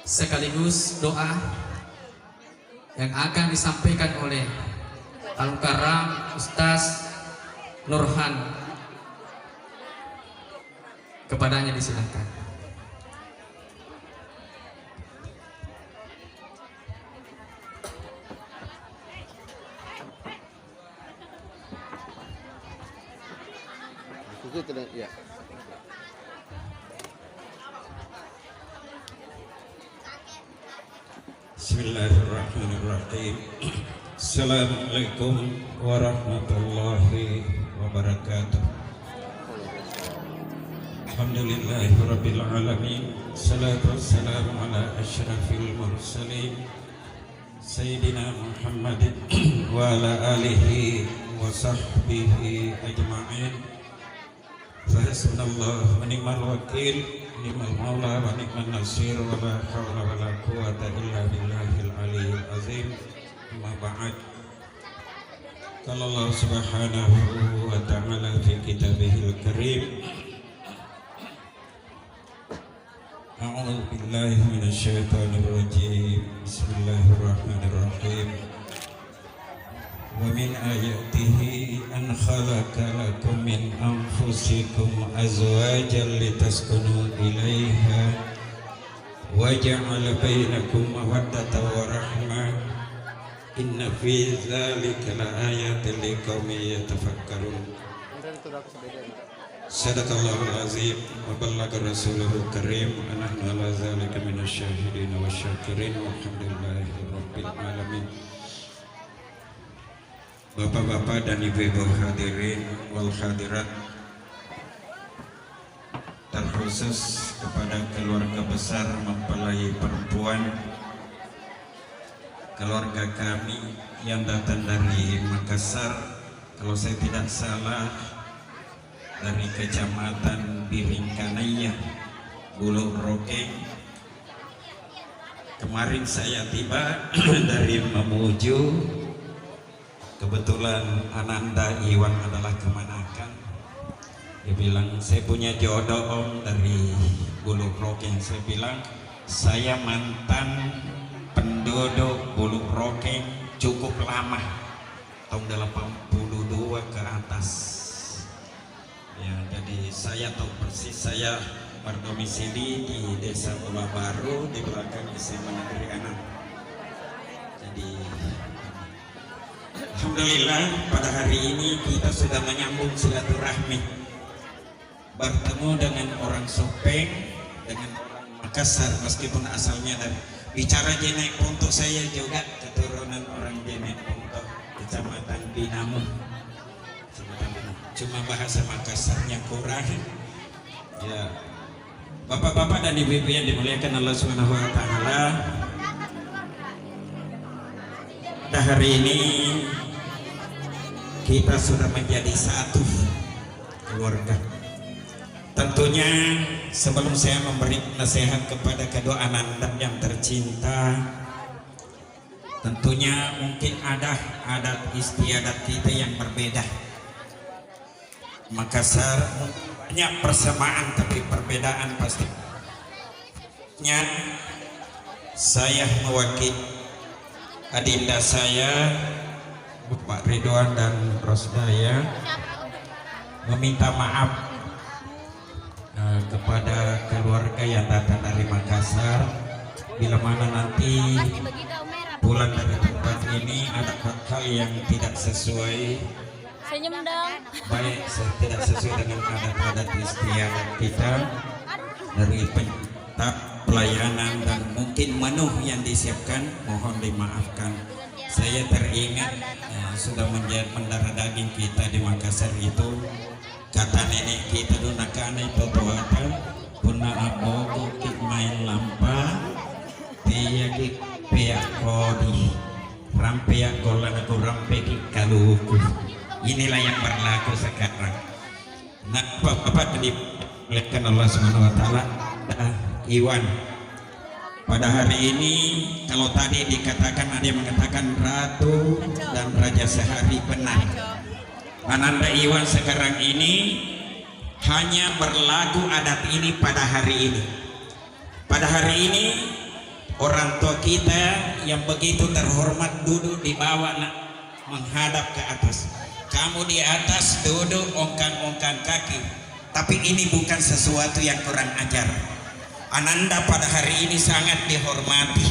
sekaligus doa yang akan disampaikan oleh Al-Karam Ustaz Nurhan. Kepadanya disilakan. Ya. Bismillahirrahmanirrahim. Assalamualaikum warahmatullahi wabarakatuh. Alhamdulillahirabbil alamin. Salatu wassalamu ala asyrafil mursalin Sayyidina Muhammadin wa ala alihi wa sahbihi ajma'in. Hasbunallahu wa ni'mal wakil, ni'mal maula wa ni'man nasir, wa la hawla wa la quwwata illa billahil aliyyil azim. Amma ba'd. Qala Allah subhanahu wa ta'ala fi kitabihil karim, a'udzu billahi minasy syaithanir rajim. Bismillahirrahmanirrahim. Wa min ayatihi an khalaqa lakum min anfusikum azwajan litaskunu ilaiha wa ja'ala bainakum mawaddatan wa rahmah inna fi dzalika laayatin liqaumin yatafakkarun. Sadaqallahul azim wa ballaga rasuluhul karim wa nahnu ala dzalika minasyahidin wasyakirin walhamdulillahi rabbil alamin. Bapak-bapak dan ibu-ibu hadirin wal hadirat, terkhusus kepada keluarga besar mempelai perempuan, keluarga kami yang datang dari Makassar, kalau saya tidak salah dari Kecamatan Biringkanaya, Buluk Rokeng. Kemarin saya tiba dari Mamuju. Kebetulan Ananda Iwan adalah kemanakan. Dia bilang, saya punya jodoh om dari Buluk Rokeng. Saya bilang, saya mantan penduduk Buluk Rokeng cukup lama, tahun 82 ke atas. Ya, jadi saya tahu persis, saya berdomisili di Desa Bola Baru di belakang SMA Negeri 6. Jadi alhamdulillah pada hari ini kita sudah menyambung silaturahmi, bertemu dengan orang Sopeng, dengan orang Makassar, meskipun asalnya dari bicara Jenek Ponto, saya juga keturunan orang Jenek Ponto, Kecamatan Binamun. Cuma bahasa Makassarnya kurang. Ya, bapak-bapak dan ibu-ibu yang dimuliakan Allah Subhanahu wa taala, pada hari ini kita sudah menjadi satu keluarga. Tentunya sebelum saya memberi nasihat kepada kedua anak yang tercinta, tentunya mungkin ada adat istiadat kita yang berbeda. Makassar banyak persamaan tapi perbedaan pasti. Saya mewakili adinda saya Pak Ridwan dan Rosdaya meminta maaf kepada keluarga yang datang dari Makassar. Bila mana nanti pulang dari tempat ini ada hal yang tidak sesuai, baik tidak sesuai dengan adat-adat istiadat kita dari pelayanan dan mungkin menu yang disiapkan, mohon dimaafkan. Saya teringat sudah mendarah daging kita di Makassar itu, kata nenek kita dulu nakane totoatan puna abogo kik main lampa tiyak peak kodi rampeak golan aku rampe kik kaluku. Inilah yang berlaku sekarang. Nah, bapak dimuliakan Allah Subhanahu wa taala, Iwan, pada hari ini kalau tadi dikatakan ada yang mengatakan ratu dan raja sehari, benar. Ananda Iwan sekarang ini hanya berlagu adat ini pada hari ini. Pada hari ini orang tua kita yang begitu terhormat duduk di bawah nak menghadap ke atas. Kamu di atas duduk ongkang-ongkang kaki. Tapi ini bukan sesuatu yang kurang ajar. Ananda pada hari ini sangat dihormati.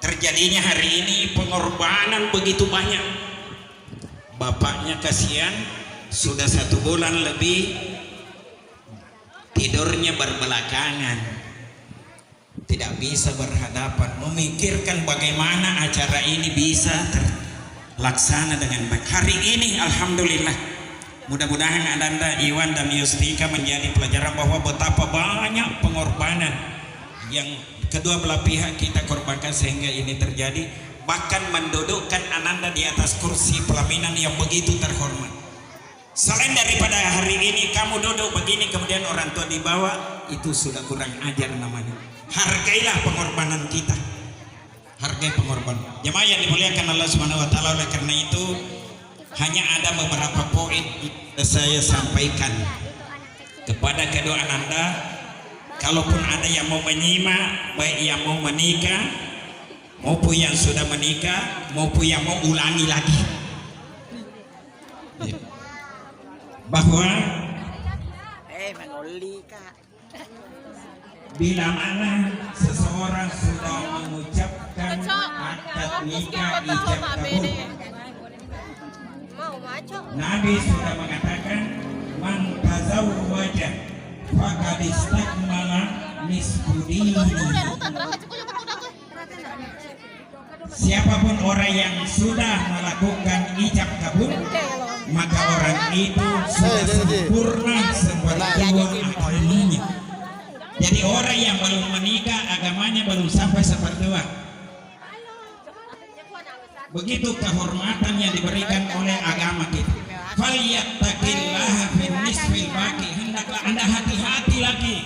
Terjadinya hari ini pengorbanan begitu banyak. Bapaknya kasihan, sudah 1 bulan lebih tidurnya berbelakangan, tidak bisa berhadapan, memikirkan bagaimana acara ini bisa terlaksana dengan baik. Hari ini alhamdulillah, mudah-mudahan Ananda, Iwan dan Yustika menjadi pelajaran bahwa betapa banyak pengorbanan yang kedua belah pihak kita korbankan sehingga ini terjadi, bahkan mendudukkan Ananda di atas kursi pelaminan yang begitu terhormat. Selain daripada hari ini kamu duduk begini kemudian orang tua di bawah, itu sudah kurang ajar namanya. Hargailah pengorbanan kita, hargai pengorbanan. Jemaah yang dimuliakan Allah Subhanahu wa taala, oleh karena itu hanya ada beberapa poin yang saya sampaikan kepada kedua Ananda. Kalaupun ada yang mau menyimak, baik yang mau menikah maupun yang sudah menikah maupun yang mau ulangi lagi, bahwa bila mana seseorang sudah mengucapkan akad nikah ijab kabul, Nabi sudah mengatakan man tazawwaja faqad istakmala nisfu dinihi. Siapapun orang yang sudah melakukan ijab kabul, maka orang itu sudah sempurna seperti agamanya. Jadi orang yang belum menikah agamanya belum sampai sepertua. Begitu kehormatan yang diberikan oleh agama kita. Falyattaqillaha fin nisfil baqi. Hendaklah Anda hati-hati lagi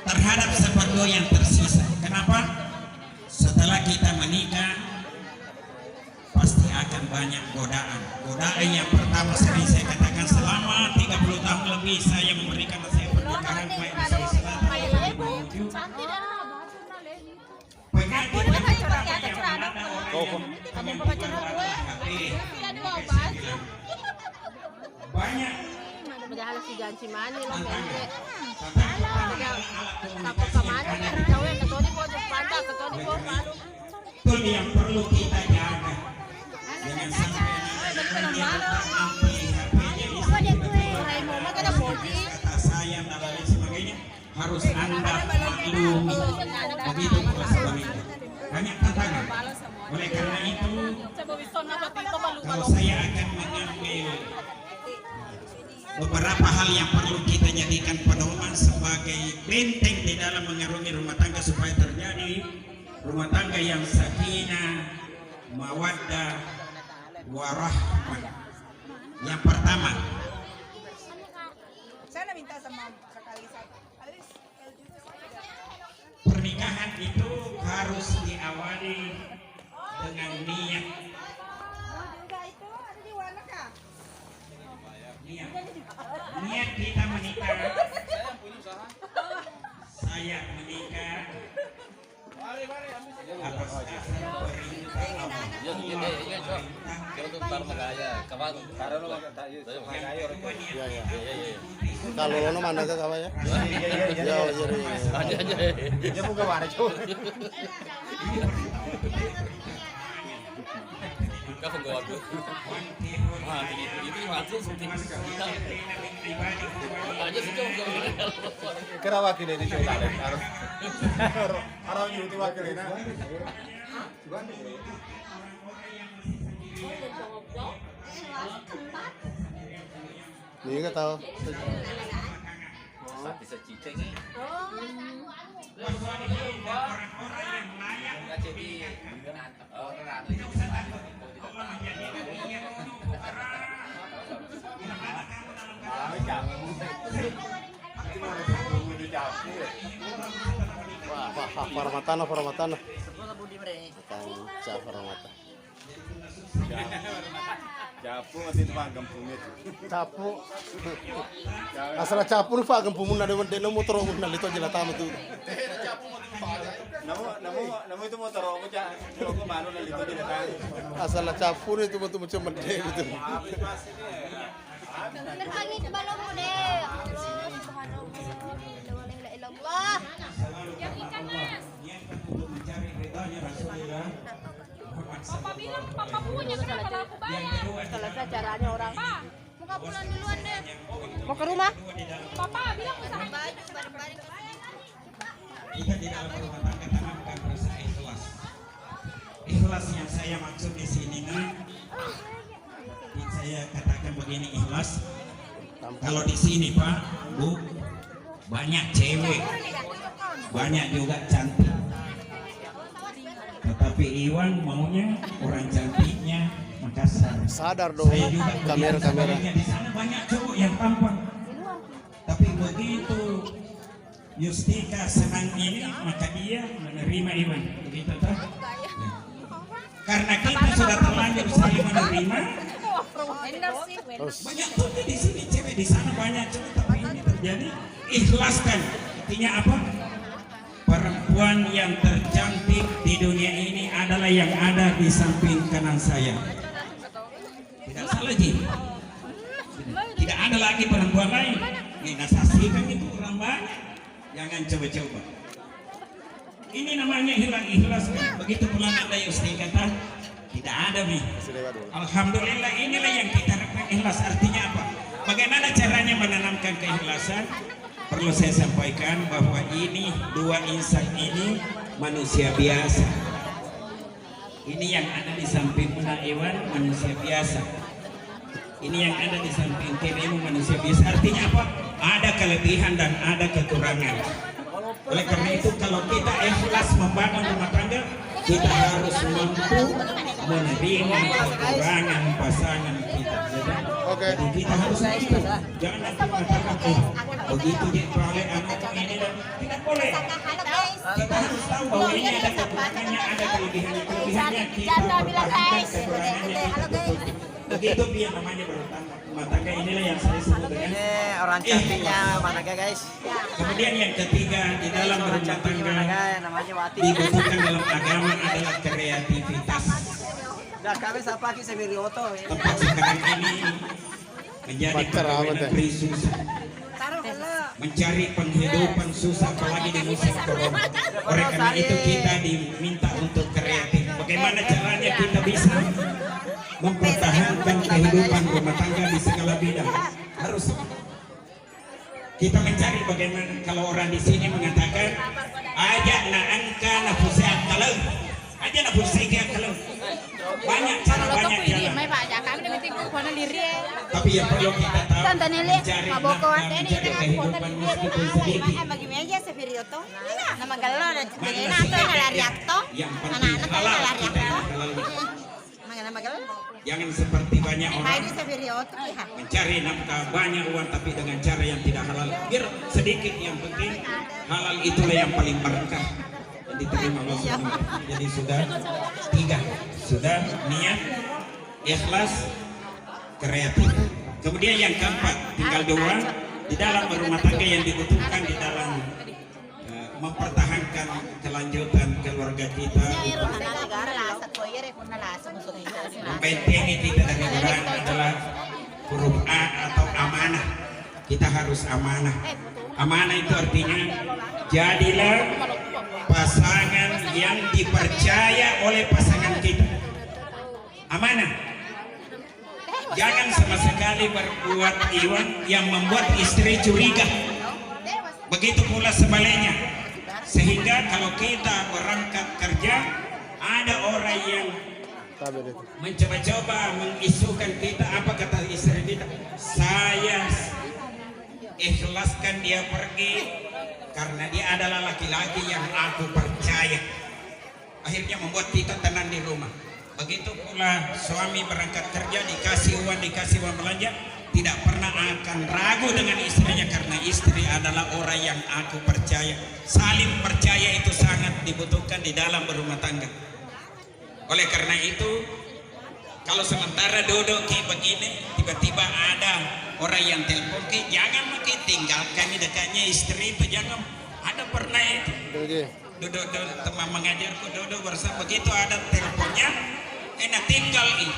terhadap sepertua yang tersisa. Kenapa? Setelah kita menikah pasti akan banyak godaan. Godaan yang pertama sering saya katakan, selama 30 tahun lebih saya memberikan nasihat pernikahan baik di Sulawesi Selatan menuju penyakit yang pertama yang melanda orang yang banyak si janji mana lo bente. Tapos kemana kan jauh yang ketoni po di panta ketoni po baru. Itu yang perlu kita jaga. Jangan sampai kata sayang dan lain sebagainya harus Anda maklumi. Begitu pula sebaliknya. Banyak tantangan. Oleh karena itu, kalau saya akan mengambil beberapa hal yang perlu kita jadikan pedoman sebagai benteng di dalam mengarungi rumah tangga supaya terjadi rumah tangga yang sakinah, mawaddah, warahmah. Yang pertama, saya minta sama sekali pernikahan itu harus diawali dengan niat. Niat kita menikah, saya menikah atas dasar perintah Kalau lo mana ke kawan ya? Dia buka mana cuy? Kira wakil ini cuy harus nyuti wakil ini. Ini nggak tahu. Bisa cicing nih. Wah, Paramatana. Kanca Paramata. Capu mati itu pagam pumit. Capu. Asal capu nu pagam pumun na dewan deno motor mo na lito jela tamu tu. Namu itu motor mo ja. Ko mano na lito jela tamu. Asal capu itu mo tu mede gitu. Berpangit balong mo deh. Allah. Papa bilang papa punya kenapa aku bayar? Selesai caranya orang. Pak, Muka pulang duluan deh. Mau ke rumah? papa bilang usaha Kita di dalam rumah tangga tanamkan rasa ikhlas. Ikhlas yang saya maksud di sini nih, saya katakan begini ikhlas. Kalau di sini Pak, Bu, banyak cewek, banyak juga cantik. Tetapi Iwan maunya orang cantiknya Makassar. Sadar dong. Saya juga Kamera. sebaliknya, di sana banyak cowok yang tampan. Tapi begitu Yustika senang ini, maka dia menerima Iwan. Begitu tak? Ya. Karena kita sudah terlanjur saling menerima. Banyak tuh di sini cewek, di sana banyak cewek, tapi ini terjadi. Ikhlaskan. Artinya apa? Perempuan yang tercantik di dunia ini adalah yang ada di samping kanan saya. Tidak salah Ji. Tidak ada lagi perempuan lain. Nah, saksikan itu orang banyak. Jangan coba-coba. Ini namanya hilang ikhlas. Begitu pulang ada Yusti kata tidak ada nih. Alhamdulillah inilah yang kita harapkan ikhlas. Artinya apa? Bagaimana caranya menanamkan keikhlasan? Perlu saya sampaikan bahwa ini dua insan ini manusia biasa. Ini yang ada di samping Bunda Iwan manusia biasa. Ini yang ada di samping Kirimu manusia biasa. Artinya apa? Ada kelebihan dan ada kekurangan. Oleh karena itu kalau kita ikhlas membangun rumah tangga, kita harus mampu menerima kekurangan pasangan kita. Oke. Jadi kita harus mampu. Jangan nanti mengatakan begitu dia oleh anak ini dan tidak boleh. Kita harus tahu bahwa ini ada kekurangannya, ada kelebihannya. Kelebihannya kita pertahankan, kekurangannya kita tutupi. Begitu dia namanya berumah tangga. Inilah yang saya sebut dengan Orang cantiknya mana guys? kemudian yang ketiga di dalam berumah tangga Namanya Wati. dibutuhkan dalam agama adalah kreativitas. Dah kami siapa ki Sebirioto. Tempat sekarang ini menjadi pegawai negeri susah, mencari penghidupan susah, apalagi di musim corona. Oleh karena itu kita diminta untuk kreatif. Bagaimana caranya kita bisa mempertahankan kehidupan rumah tangga di segala bidang? Harus kita mencari bagaimana. Kalau orang di sini mengatakan aja na angka nafusnya kalau aja nafusnya kalau banyak cara, banyak jalan. Tapi yang perlu kita tahu mencari nafkah, mencari kehidupan meskipun sedikit. Bagi meja Sebirioto. Nama galau dan Lariato. Yang penting halal kita yang halal. Nama galau. Jangan seperti banyak orang Ini Sebirioto ya. mencari nafkah banyak uang tapi dengan cara yang tidak halal. Biar sedikit, yang penting halal itulah yang paling berkah yang diterima Allah SWT. Jadi sudah tiga, sudah niat, ikhlas, kreatif. Kemudian yang keempat, tinggal dua di dalam berumah tangga yang dibutuhkan di dalam mempertahankan kelanjutan keluarga kita. Membentengi kita dari orang adalah huruf A atau amanah. Kita harus amanah. Amanah itu artinya jadilah pasangan yang dipercaya oleh pasangan kita. Amanah. Jangan sama sekali berbuat Iwan yang membuat istri curiga. Begitu pula sebaliknya. Sehingga kalau kita berangkat kerja, ada orang yang mencoba-coba mengisukan kita, apa kata istri kita? Saya ikhlaskan dia pergi karena dia adalah laki-laki yang aku percaya. Akhirnya membuat kita tenang di rumah. Begitu pula suami berangkat kerja, dikasih uang belanja, tidak pernah akan ragu dengan istrinya karena istri adalah orang yang aku percaya. Saling percaya itu sangat dibutuhkan di dalam berumah tangga. Oleh karena itu Kalau sementara duduk kayak begini, tiba-tiba ada orang yang telepon kayak jangan makin tinggalkan ini dekatnya istri itu, jangan. Ada pernah itu duduk teman mengajarku duduk bersama begitu ada teleponnya, enak tinggal ini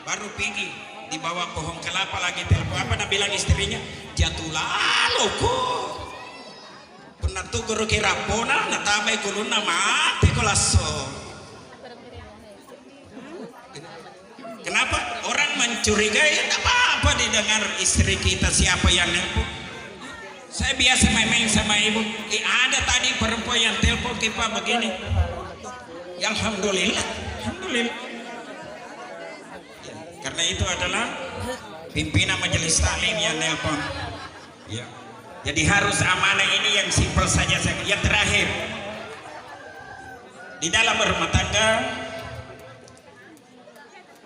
baru pergi di bawah pohon kelapa lagi telepon apa nak bilang istrinya jatuh lalu kok pernah tuh guru kira pona nak tamai kuluna mati kolaso. Kenapa orang mencurigai? Tak apa-apa didengar istri kita siapa yang nelpon. Saya biasa main-main sama ibu. Ada tadi perempuan yang telepon kita begini. Ya, alhamdulillah, alhamdulillah. Ya, karena itu adalah pimpinan majelis taklim yang nelpon. Ya. Jadi harus amanah ini yang simpel saja. Yang terakhir di dalam berumah tangga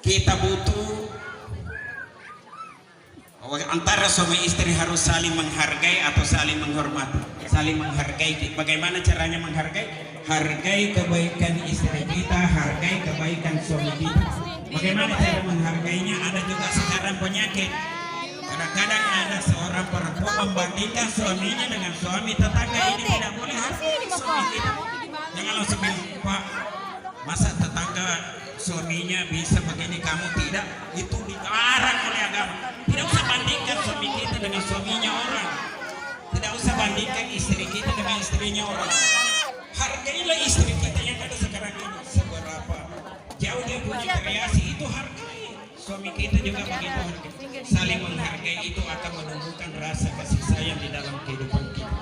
kita butuh antara suami istri harus saling menghargai atau saling menghormati. Saling menghargai. Bagaimana caranya menghargai? Hargai kebaikan istri kita, hargai kebaikan suami kita. Bagaimana cara menghargainya? Ada juga sekarang penyakit. Kadang-kadang ada seorang perempuan membandingkan suaminya dengan suami tetangga. Ini tidak boleh. Suami kita jangan langsung bilang, Pak, masa tetangga suaminya bisa begini kamu tidak, itu dilarang oleh agama. Tidak usah bandingkan suami kita dengan suaminya orang, tidak usah bandingkan istri kita dengan istrinya orang. Hargailah istri kita yang ada sekarang ini, seberapa jauh dia punya kreasi itu hargai. Suami kita juga begitu hargai. Saling menghargai itu akan menumbuhkan rasa kasih sayang di dalam kehidupan kita.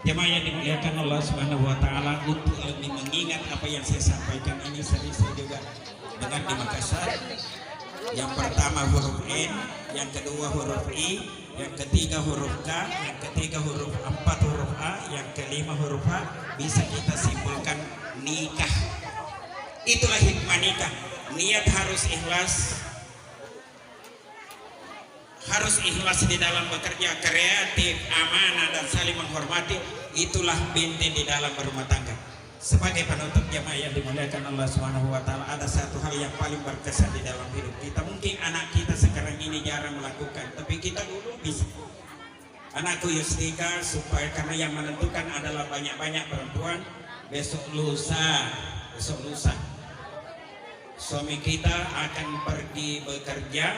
Jemaah yang dimuliakan Allah Subhanahu wa taala, untuk lebih mengingat apa yang saya sampaikan ini sering saya juga dengar di Makassar. Yang pertama huruf N, yang kedua huruf I, yang ketiga huruf K, yang ketiga huruf 4 huruf A, yang kelima huruf H, bisa kita simpulkan nikah. Itulah hikmah nikah. Niat harus ikhlas. Harus ikhlas di dalam bekerja, kreatif, amanah dan saling menghormati. Itulah benteng di dalam berumah tangga. Sebagai penutup jemaah yang dimuliakan Allah Subhanahu wa taala, ada satu hal yang paling berkesan di dalam hidup kita. Mungkin anak kita sekarang ini jarang melakukan, tapi kita dulu bisa. Anakku Yustika, supaya karena yang menentukan adalah banyak-banyak perempuan, besok lusa suami kita akan pergi bekerja.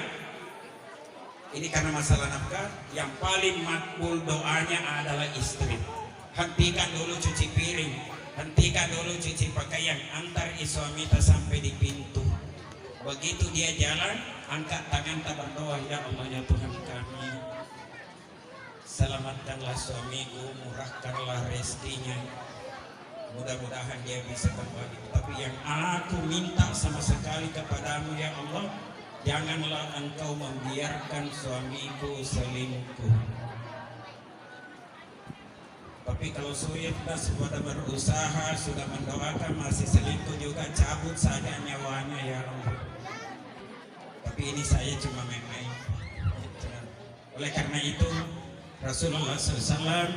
Ini karena masalah nafkah, yang paling makbul doanya adalah istri. Hentikan dulu cuci piring, hentikan dulu cuci pakaian, antar suami kita sampai di pintu. Begitu dia jalan, angkat tangan tak berdoa, ya Allah ya Tuhan kami, selamatkanlah suamiku, murahkanlah rezekinya, mudah-mudahan dia bisa kembali. Tapi yang aku minta sama sekali kepadamu ya Allah, janganlah engkau membiarkan suamiku selingkuh. Tapi kalau sudah berusaha, sudah mendoakan masih selingkuh juga, cabut saja nyawanya ya Allah. Tapi ini saya cuma main-main. Oleh karena itu Rasulullah SAW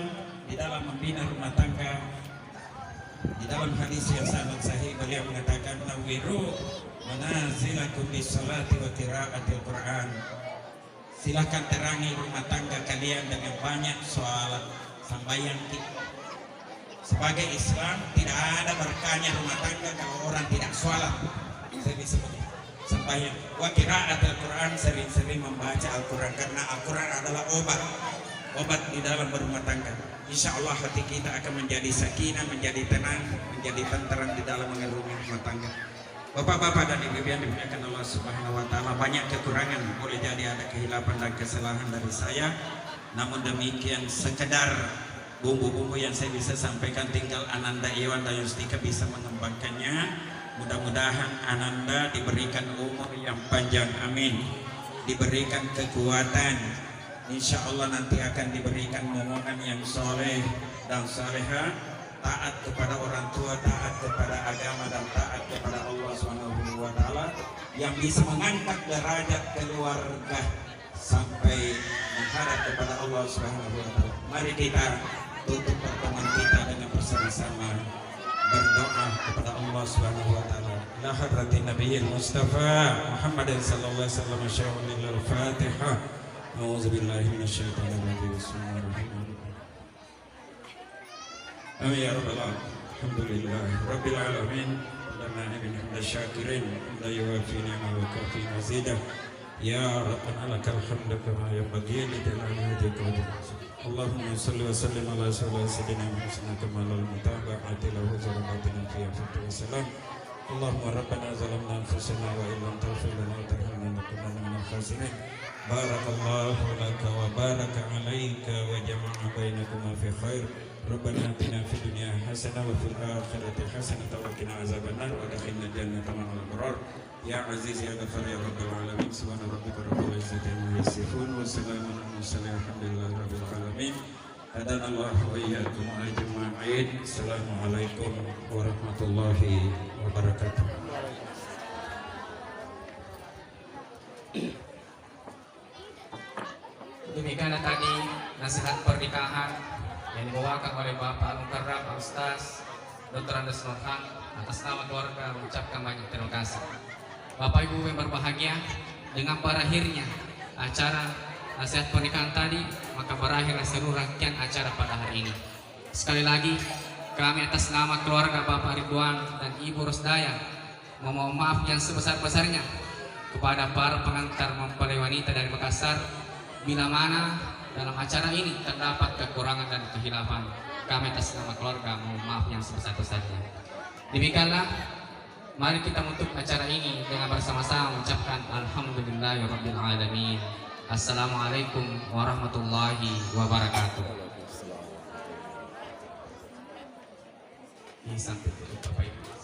di dalam membina rumah tangga, di dalam hadis yang sangat sahih beliau mengatakan, nawiru manazilakum bisolati wa qiraatil Quran. Silakan terangi rumah tangga kalian dengan banyak sholat sembahyang kita. Sebagai Islam tidak ada berkahnya rumah tangga kalau orang tidak sholat. Saya bisa begitu. Sembahyang wa qiraatil Quran, sering-sering membaca Al-Quran, karena Al-Quran adalah obat di dalam berumah tangga. Insya Allah hati kita akan menjadi sakinah, menjadi tenang, menjadi tenteram di dalam mengarungi rumah tangga. Bapak-bapak dan ibu-ibu yang dimuliakan Allah Subhanahu wa taala, banyak kekurangan, boleh jadi ada kehilapan dan kesalahan dari saya. Namun demikian sekedar bumbu-bumbu yang saya bisa sampaikan, tinggal Ananda Iwan dan Yustika bisa mengembangkannya. Mudah-mudahan Ananda diberikan umur yang panjang, amin. Diberikan kekuatan, insya Allah nanti akan diberikan momongan yang soleh dan soleha, taat kepada orang tua, taat kepada agama, dan taat kepada Allah Subhanahu wa taala, yang bisa mengangkat derajat keluarga sampai mengharap kepada Allah Subhanahu wa taala. Mari kita tutup pertemuan kita dengan bersama-sama berdoa kepada Allah Subhanahu wa taala. إلى حضرة النبي المصطفى محمد صلى الله عليه وسلم شيخ الفاتحة. أعوذ بالله من الشيطان الرجيم. بسم الله الرحمن الرحيم. آمين يا رب العالمين. الحمد لله رب العالمين. لنا ابن حمد الشاكرين لا يوافي نعمه وكافي مزيدا. يا ربنا لك الحمد كما ينبغي لجلال وجهك وجلاله. اللهم صل وسلم على سيدنا محمد كما المتابعة له زلماتنا في عفوك وسلام. اللهم ربنا ظلمنا انفسنا وان لم تغفر لنا وترحمنا لنكونن من الخاسرين. بارك الله لك وبارك عليك وجمع بينكما في خير. ربنا اتنا في الدنيا حسنه وفي الاخره حسنه وقنا عذاب النار وادخلنا الجنه مع الابرار. يا عزيز يا غفار يا رب العالمين. سبحان ربك رب العزه عما يصفون وسلام على المرسلين الحمد لله رب العالمين. هدانا الله واياكم اجمعين. السلام عليكم ورحمه الله wabarakatuh. Demikianlah tadi nasihat pernikahan yang dibawakan oleh Bapak Al-Mukarram Al-Ustaz Dr. Andes Nurhan. Atas nama keluarga mengucapkan banyak terima kasih. Bapak Ibu yang berbahagia, dengan berakhirnya acara nasihat pernikahan tadi, maka berakhirlah seluruh rangkaian acara pada hari ini. Sekali lagi, kami atas nama keluarga Bapak Ridwan dan Ibu Rosdaya memohon maaf yang sebesar-besarnya kepada para pengantar mempelai wanita dari Makassar. Bila mana dalam acara ini terdapat kekurangan dan kehilafan, kami atas nama keluarga mohon maaf yang sebesar-besarnya. Demikianlah, mari kita menutup acara ini dengan bersama-sama mengucapkan Alhamdulillahirabbil alamin. Assalamualaikum warahmatullahi wabarakatuh. Ini sampai tutup Bapak Ibu.